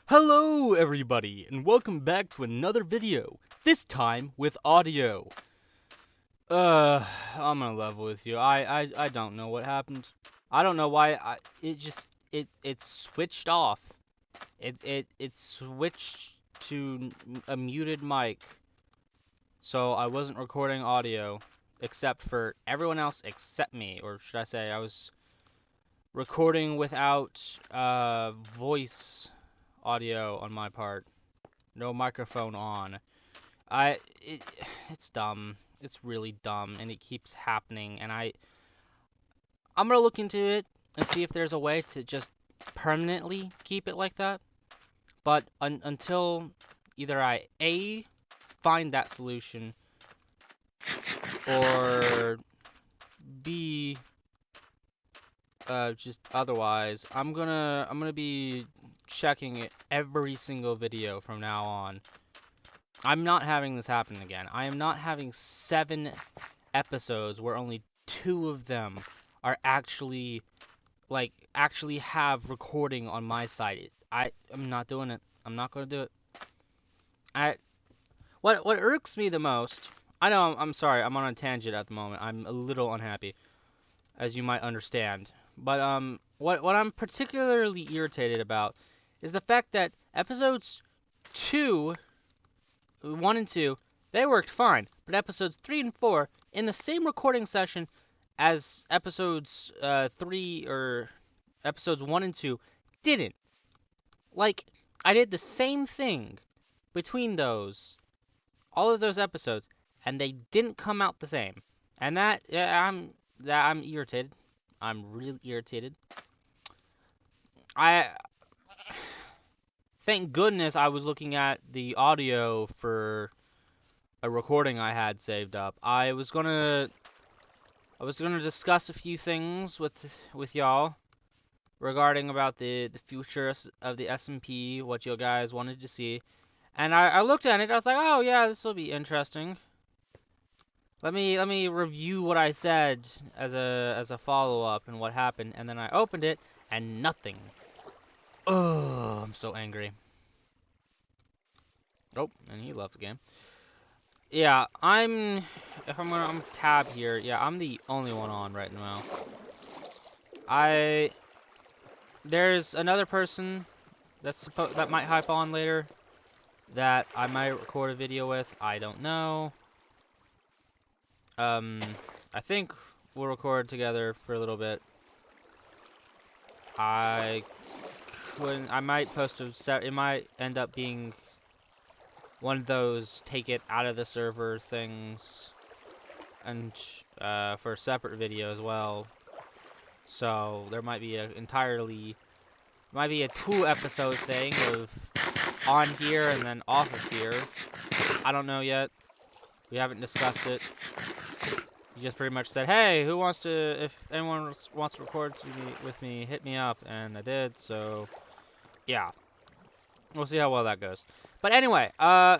Hello everybody, and welcome back to another video, this time with audio. I'm gonna level with you. I don't know what happened. I don't know why it switched off. It switched to a muted mic. So I wasn't recording audio except for everyone else except me, or should I say I was recording without voice audio on my part. No microphone on. It's dumb. It's really dumb, and it keeps happening. And I'm gonna look into it and see if there's a way to just permanently keep it like that. But until either I A, find that solution, or B, just otherwise, I'm gonna be checking it every single video from now on. I'm not having this happen again. I am not having 7 episodes where only 2 of them are actually have recording on my side. I'm not doing it. I'm not gonna do it. What irks me the most. I know I'm sorry. I'm on a tangent at the moment. I'm a little unhappy, as you might understand. But what I'm particularly irritated about is the fact that episodes 1 and 2, they worked fine, but episodes 3 and 4, in the same recording session as episodes 3 or episodes 1 and 2, didn't. Like, I did the same thing between all of those episodes, and they didn't come out the same. And I'm irritated. I'm really irritated. Thank goodness I was looking at the audio for a recording I had saved up. I was gonna discuss a few things with y'all regarding about the future of the SMP, what you guys wanted to see. And I looked at it, I was like, oh yeah, this will be interesting. Let me review what I said as a follow-up and what happened, and then I opened it and nothing. Oh, I'm so angry. Oh, and he left the game. Yeah, if I'm gonna tab here, yeah, I'm the only one on right now. There's another person that might hop on later that I might record a video with. I don't know. I think we'll record together for a little bit. I might post it might end up being one of those take it out of the server things, and for a separate video as well. So there might be a 2-episode thing of on here and then off of here. I don't know yet. We haven't discussed it. He just pretty much said, hey, if anyone wants to record with me, hit me up. And I did, so yeah. We'll see how well that goes. But anyway, to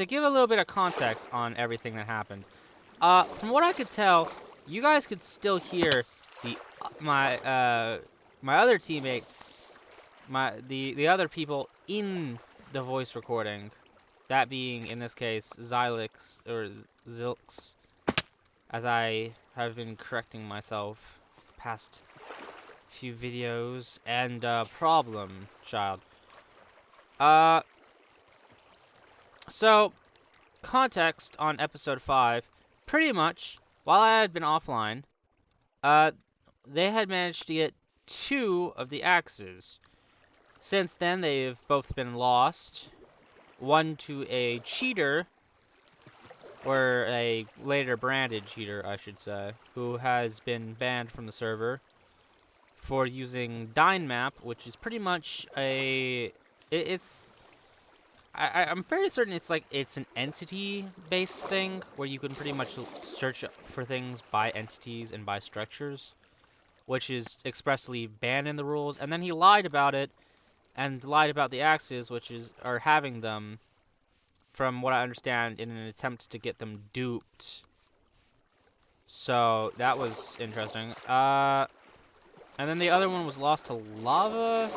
give a little bit of context on everything that happened. From what I could tell, you guys could still hear my other teammates, the other people in the voice recording, that being in this case Xylix or Zilx, as I have been correcting myself the past few videos, and Problem Child. So context on episode 5, pretty much while I had been offline, they had managed to get 2 of the axes. Since then, they've both been lost. One to a cheater, or a later branded cheater, I should say, who has been banned from the server for using Dynmap, which is pretty much I'm fairly certain it's an entity-based thing where you can pretty much search for things by entities and by structures, which is expressly banned in the rules. And then he lied about it, and lied about the axes, are having them, from what I understand, in an attempt to get them duped. So that was interesting. And then the other one was lost to lava.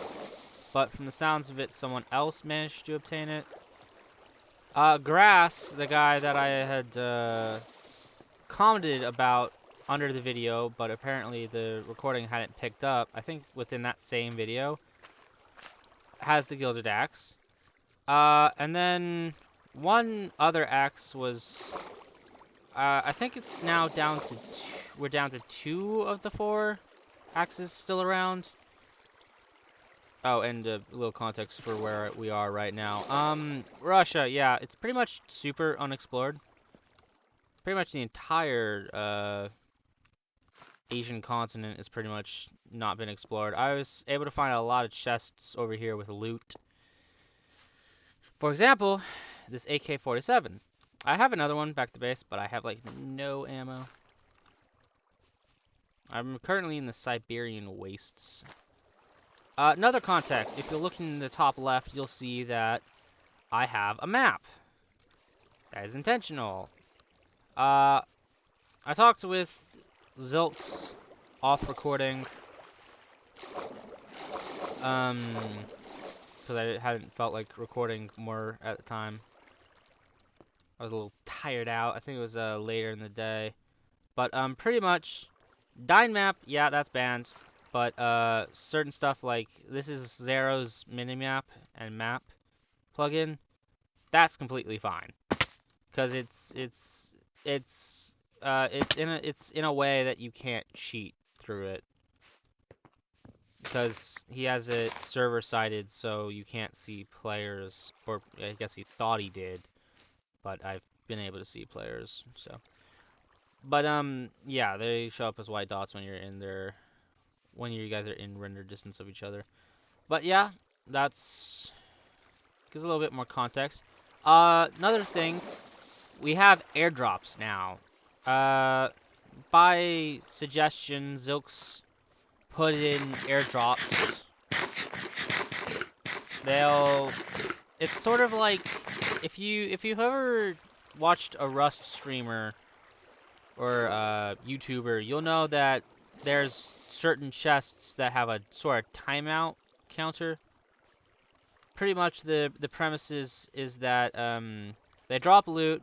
but from the sounds of it, someone else managed to obtain it. Grass, the guy that I had commented about under the video, but apparently the recording hadn't picked up, I think within that same video, has the Gilded Axe. And then one other axe was, I think it's now down to we're down to 2 of the 4 axes still around. Oh, and a little context for where we are right now. Russia, yeah, it's pretty much super unexplored. Pretty much the entire, Asian continent has pretty much not been explored. I was able to find a lot of chests over here with loot. For example, this AK-47. I have another one back to base, but I have, like, no ammo. I'm currently in the Siberian wastes. Another context, if you're looking in the top left, you'll see that I have a map. That is intentional. I talked with Zilks off recording, because I hadn't felt like recording more at the time. I was a little tired out. I think it was later in the day. But pretty much, Dine map, yeah, that's banned. But certain stuff like this is Zero's minimap and map plugin, that's completely fine, because it's in a way that you can't cheat through it, because he has it server sided, so you can't see players, or I guess he thought he did, but I've been able to see players. So, but yeah, they show up as white dots when you're in there, when you guys are in render distance of each other. But yeah, that's gives a little bit more context. Another thing, we have airdrops now. By suggestion, Zilks put in airdrops. It's sort of like, if you've ever watched a Rust streamer or a YouTuber, you'll know that there's certain chests that have a sort of timeout counter. Pretty much the premise is that they drop loot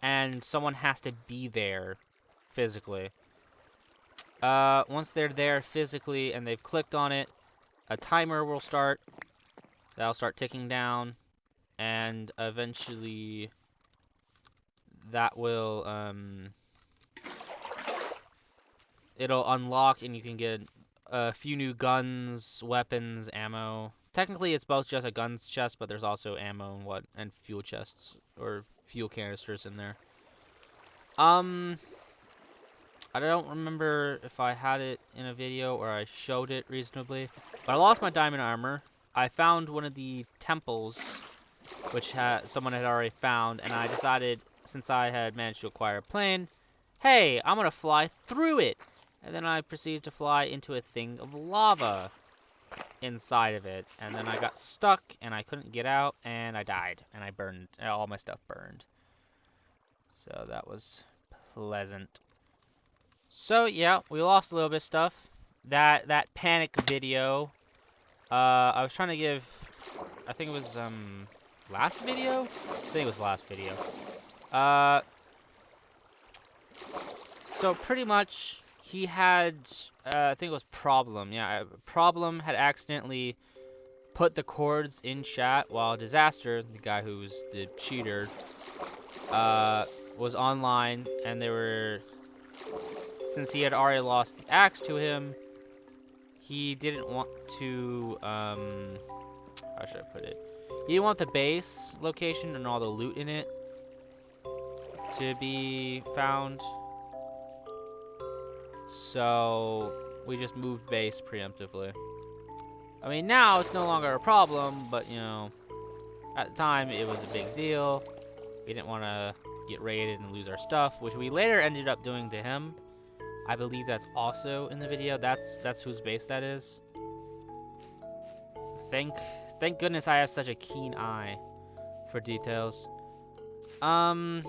and someone has to be there physically. Once they're there physically and they've clicked on it, a timer will start. That'll start ticking down, and eventually that will it'll unlock, and you can get a few new guns, weapons, ammo. Technically, it's both just a guns chest, but there's also ammo and fuel chests or fuel canisters in there. I don't remember if I had it in a video or I showed it reasonably, but I lost my diamond armor. I found one of the temples, which someone had already found, and I decided, since I had managed to acquire a plane, hey, I'm gonna fly through it. And then I proceeded to fly into a thing of lava inside of it, and then I got stuck, and I couldn't get out, and I died, and I burned, all my stuff burned. So that was pleasant. So yeah, we lost a little bit of stuff. That panic video, I was trying to give, I think it was last video? I think it was last video. So pretty much he had, I think it was Problem. Yeah, Problem had accidentally put the chords in chat while Disaster, the guy who was the cheater, was online, and they were, since he had already lost the axe to him, he didn't want to, how should I put it? He didn't want the base location and all the loot in it to be found. So we just moved base preemptively. I mean, now it's no longer a problem, but you know, at the time it was a big deal. We didn't want to get raided and lose our stuff, which we later ended up doing to him. I believe that's also in the video. That's whose base that is. Thank goodness I have such a keen eye for details. I'm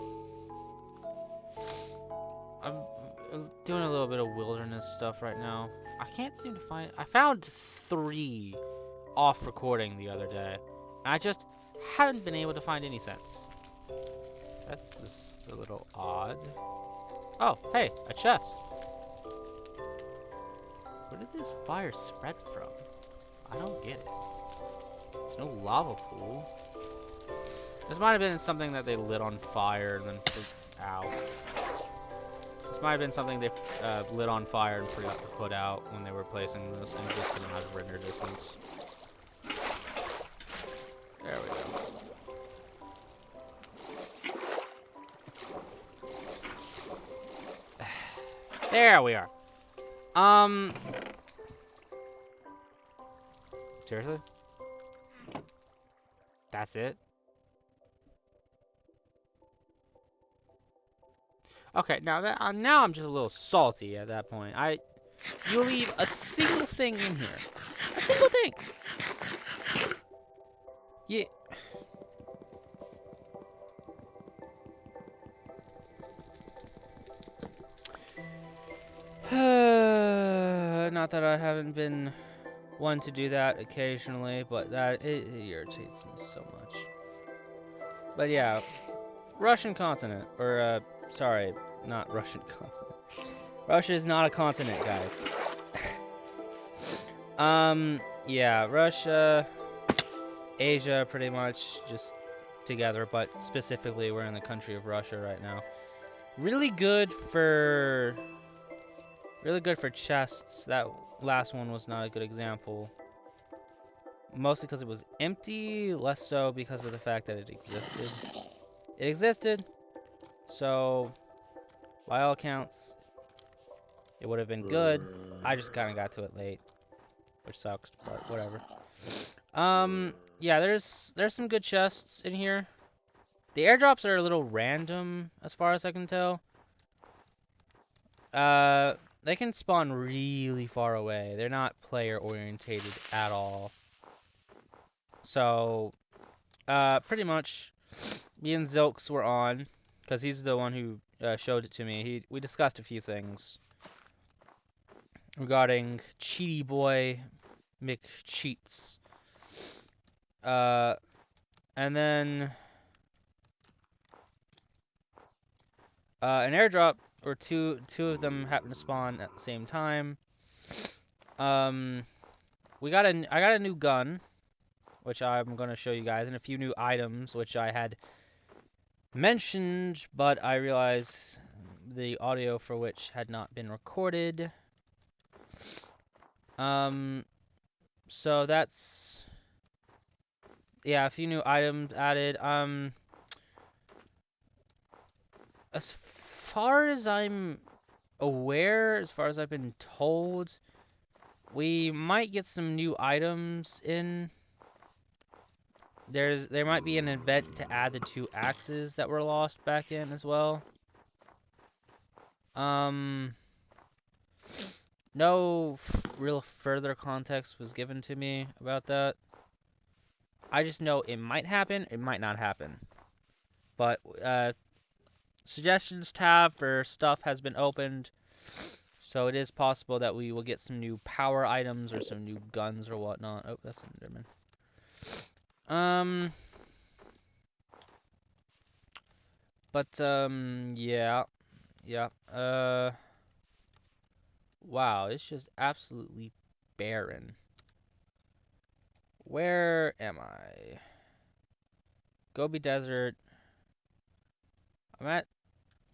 doing a little bit of wilderness stuff right now. I can't seem to find. I found 3 off recording the other day. And I just haven't been able to find any since. That's just a little odd. Oh, hey, a chest. Where did this fire spread from? I don't get it. There's no lava pool. This might have been something that they lit on fire and then... Ow. This might have been something they lit on fire and forgot to put out when they were placing this and just didn't have render distance. There we go. There we are. Seriously? That's it? Okay, now that now I'm just a little salty at that point. You leave a single thing in here. A single thing. Yeah. Not that I haven't been one to do that occasionally, but it irritates me so much. But yeah, Russian continent, or sorry, not Russian continent. Russia is not a continent, guys. Yeah, Russia, Asia, pretty much just together, but specifically we're in the country of Russia right now. Really good for chests. That last one was not a good example. Mostly because it was empty, less so because of the fact that it existed. It existed, so by all accounts, it would have been good. I just kind of got to it late, which sucks, but whatever. Yeah, there's some good chests in here. The airdrops are a little random, as far as I can tell. They can spawn really far away. They're not player orientated at all. So, pretty much, me and Zilks were on, because he's the one who showed it to me. We discussed a few things regarding Cheaty Boy McCheats. And then an airdrop, or two of them happened to spawn at the same time. I got a new gun, which I'm going to show you guys, and a few new items, which I had mentioned, but I realized the audio for which had not been recorded. So that's, yeah, a few new items added. As far as I'm aware, as far as I've been told, we might get some new items in. There might be an event to add the 2 axes that were lost back in as well. No real further context was given to me about that. I just know it might happen, it might not happen. But suggestions tab for stuff has been opened, so it is possible that we will get some new power items or some new guns or whatnot. Oh, that's Enderman. Yeah. Wow, it's just absolutely barren. Where am I? Gobi Desert. I'm at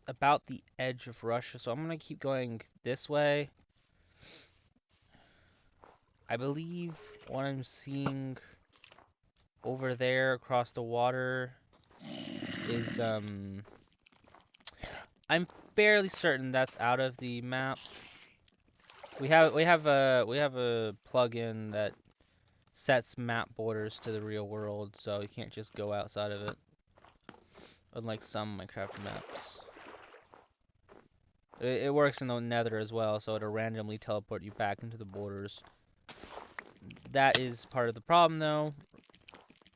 about the edge of Russia, so I'm gonna keep going this way. I believe what I'm seeing over there across the water is I'm fairly certain that's out of the map. We have a plugin that sets map borders to the real world, so you can't just go outside of it. Unlike some Minecraft maps. It works in the Nether as well, so it'll randomly teleport you back into the borders. That is part of the problem, though.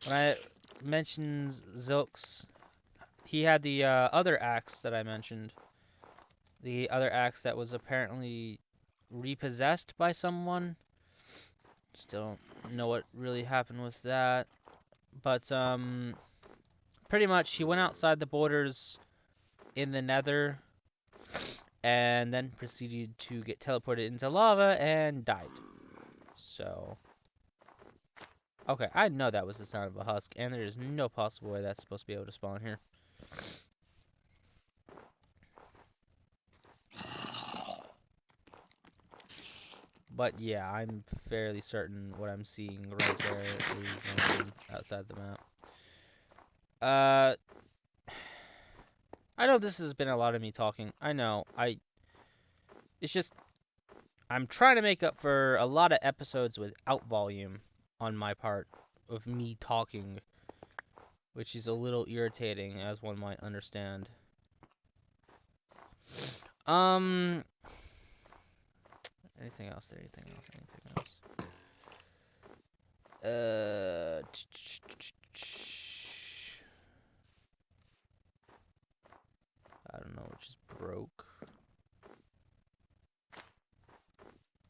When I mentioned Zilks, he had the other axe that I mentioned. The other axe that was apparently repossessed by someone. Still don't know what really happened with that. But, pretty much he went outside the borders in the Nether and then proceeded to get teleported into lava and died. So, okay, I know that was the sound of a husk, and there is no possible way that's supposed to be able to spawn here. But yeah, I'm fairly certain what I'm seeing right there is outside the map. I know this has been a lot of me talking. I know. It's just I'm trying to make up for a lot of episodes without volume on my part of me talking, which is a little irritating, as one might understand. Anything else there? Anything else? Anything else? I don't know, which is broke.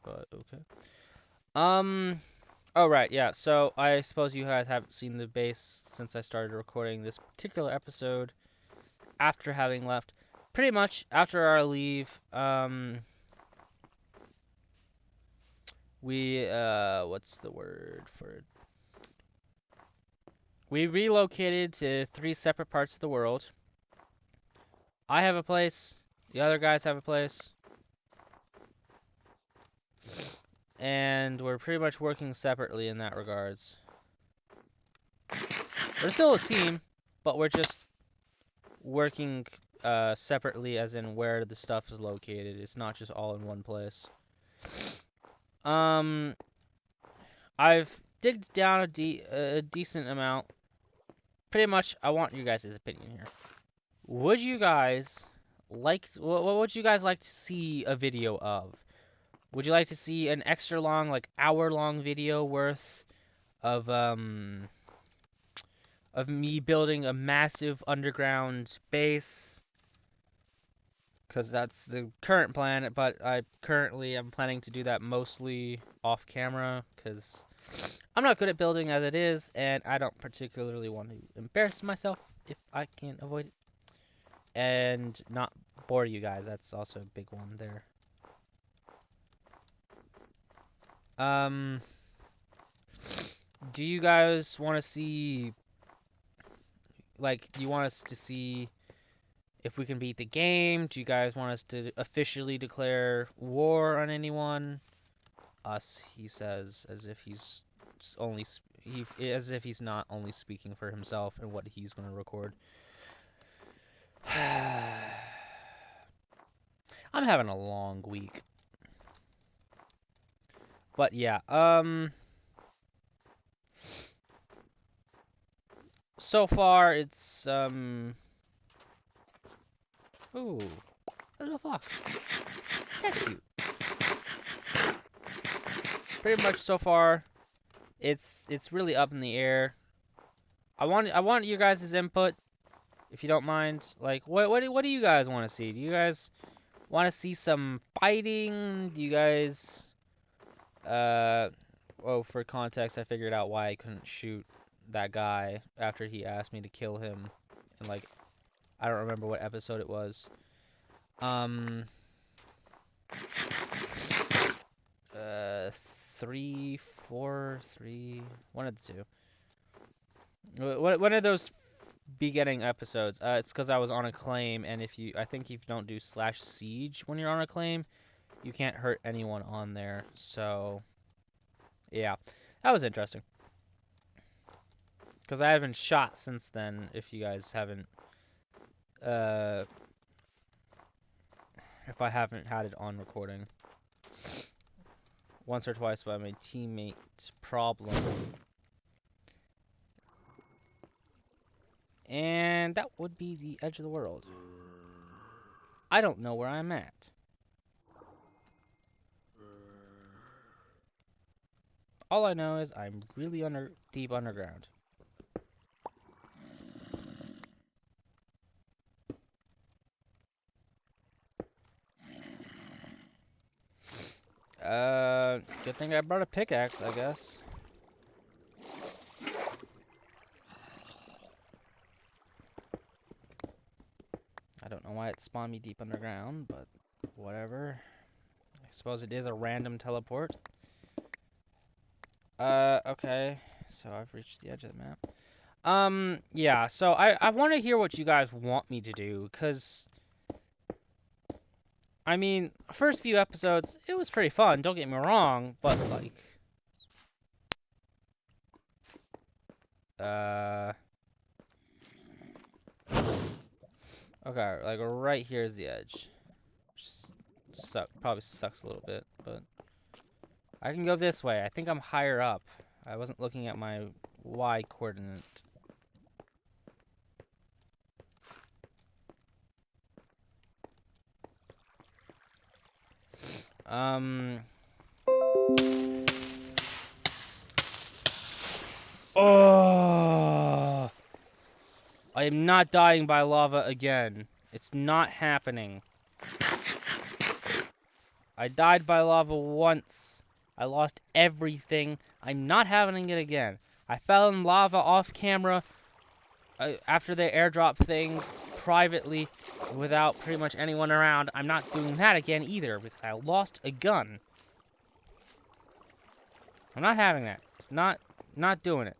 But okay. Oh right, yeah. So I suppose you guys haven't seen the base since I started recording this particular episode after having left. Pretty much after our leave, we what's the word for it? We relocated to 3 separate parts of the world. I have a place, the other guys have a place, and we're pretty much working separately in that regards. We're still a team, but we're just working separately, as in where the stuff is located. It's not just all in one place. I've digged down a decent amount. Pretty much, I want you guys' opinion here. Would you guys what would you guys like to see a video of? Would you like to see an extra long, like hour-long video worth of me building a massive underground base? Because that's the current plan, but I currently am planning to do that mostly off camera, because I'm not good at building as it is, and I don't particularly want to embarrass myself if I can avoid it. And not bore you guys, that's also a big one there. Do you guys want to see, like, do you want us to see if we can beat the game? Do you guys want us to officially declare war on anyone? Us, he says, as if he's only as if he's not only speaking for himself and what he's going to record. I'm having a long week. But yeah, so far it's ooh, a little fox. That's cute. Pretty much so far it's really up in the air. I want you guys' input, if you don't mind. Like, what do you guys want to see? Do you guys want to see some fighting? Do you guys oh, for context, I figured out why I couldn't shoot that guy after he asked me to kill him. And, like, I don't remember what episode it was. 3, 4, 3, one of the two. One of those beginning episodes. It's because I was on a claim, and I think if you don't do /siege when you're on a claim, you can't hurt anyone on there. So, yeah, that was interesting. Because I haven't shot since then, if you guys haven't, if I haven't had it on recording. Once or twice by my teammate problem. And that would be the edge of the world. I don't know where I'm at. All I know is I'm really deep underground. Good thing I brought a pickaxe, I guess. I don't know why it spawned me deep underground, but whatever. I suppose it is a random teleport. Okay. So I've reached the edge of the map. Yeah, so I want to hear what you guys want me to do, because, I mean, first few episodes, it was pretty fun, don't get me wrong, but, like, okay, like, right here is the edge. Probably sucks a little bit, but I can go this way. I think I'm higher up. I wasn't looking at my Y coordinate. Oh! I am not dying by lava again. It's not happening. I died by lava once. I lost everything. I'm not having it again. I fell in lava off camera after the airdrop thing privately without pretty much anyone around. I'm not doing that again either because I lost a gun. I'm not having that. It's not doing it.